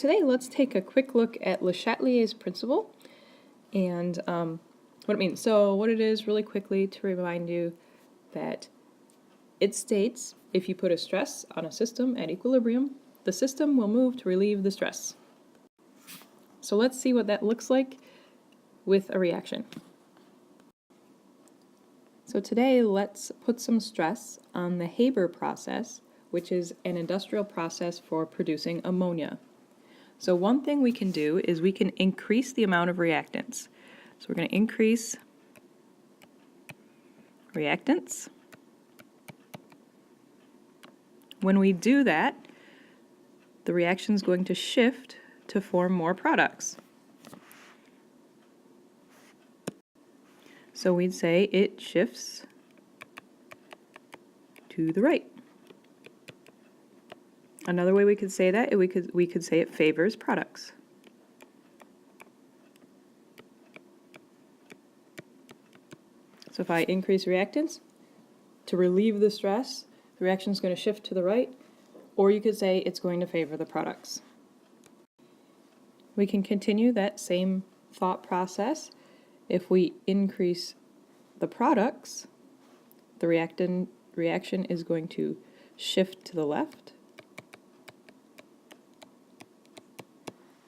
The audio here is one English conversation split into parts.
today let's take a quick look at LeChatelier's principle and what it means. So what it is, really quickly, to remind you that it states if you put a stress on a system at equilibrium, the system will move to relieve the stress. So let's see what that looks like with a reaction. So today let's put some stress on the Haber process, which is an industrial process for producing ammonia. So one thing we can do is we can increase the amount of reactants. So we're going to increase reactants. When we do that, the reaction is going to shift to form more products. So we'd say it shifts to the right. Another way we could say that, we could say it favors products. So if I increase reactants to relieve the stress, the reaction is going to shift to the right, or you could say it's going to favor the products. We can continue that same thought process. If we increase the products, the reaction is going to shift to the left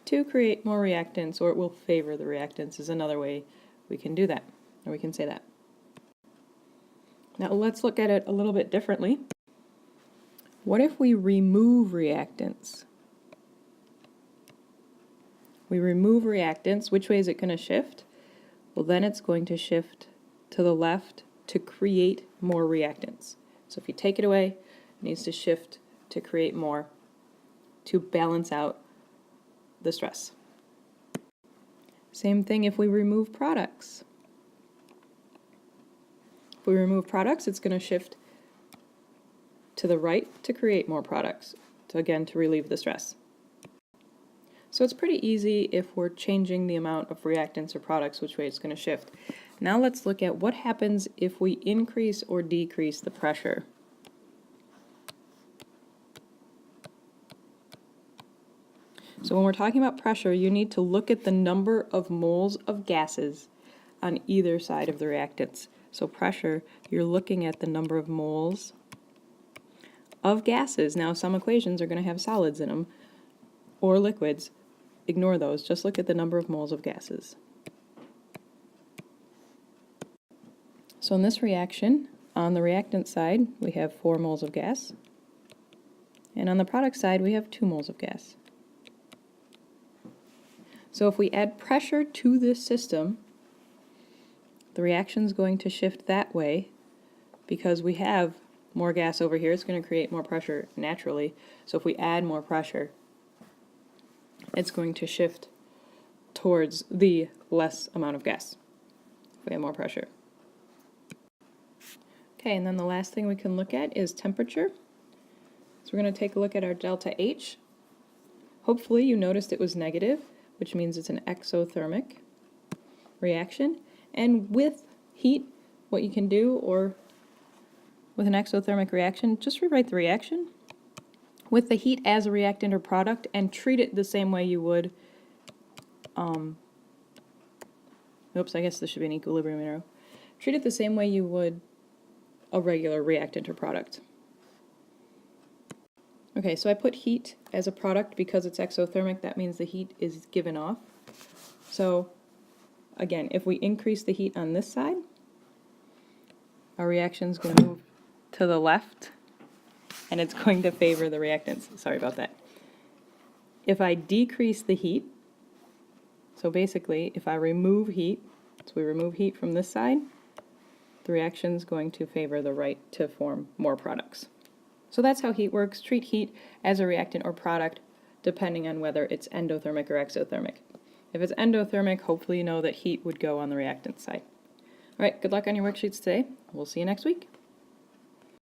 to create more reactants, or it will favor the reactants is another way we can do that, or we can say that. Now let's look at it a little bit differently. What if we remove reactants? We remove reactants, which way is it going to shift? Well, then it's going to shift to the left to create more reactants. So if you take it away, it needs to shift to create more to balance out the stress. Same thing if we remove products. If we remove products, it's going to shift to the right to create more products, so again, to relieve the stress. So it's pretty easy if we're changing the amount of reactants or products, which way it's going to shift. Now let's look at what happens if we increase or decrease the pressure. So when we're talking about pressure, you need to look at the number of moles of gases on either side of the reactants. So pressure, you're looking at the number of moles of gases. Now some equations are going to have solids in them or liquids. Ignore those, just look at the number of moles of gases. So in this reaction, on the reactant side, we have 4 moles of gas, and on the product side, we have 2 moles of gas. So if we add pressure to this system, the reaction is going to shift that way because we have more gas over here. It's going to create more pressure naturally. So if we add more pressure, it's going to shift towards the less amount of gas if we have more pressure. Okay, and then the last thing we can look at is temperature. So we're going to take a look at our delta H. Hopefully you noticed it was negative, which means it's an exothermic reaction. And with heat, what you can do, or with an exothermic reaction, just rewrite the reaction with the heat as a reactant or product and treat it the same way you would, oops, I guess this should be an equilibrium arrow. Treat it the same way you would a regular reactant or product. Okay, so I put heat as a product because it's exothermic. That means the heat is given off. So again, if we increase the heat on this side, our reaction is going to move to the left, and it's going to favor the reactants. Sorry about that. If I decrease the heat, so basically if I remove heat, so we remove heat from this side, the reaction is going to favor the right to form more products. So that's how heat works. Treat heat as a reactant or product depending on whether it's endothermic or exothermic. If it's endothermic, hopefully you know that heat would go on the reactant side. All right, good luck on your worksheets today. We'll see you next week.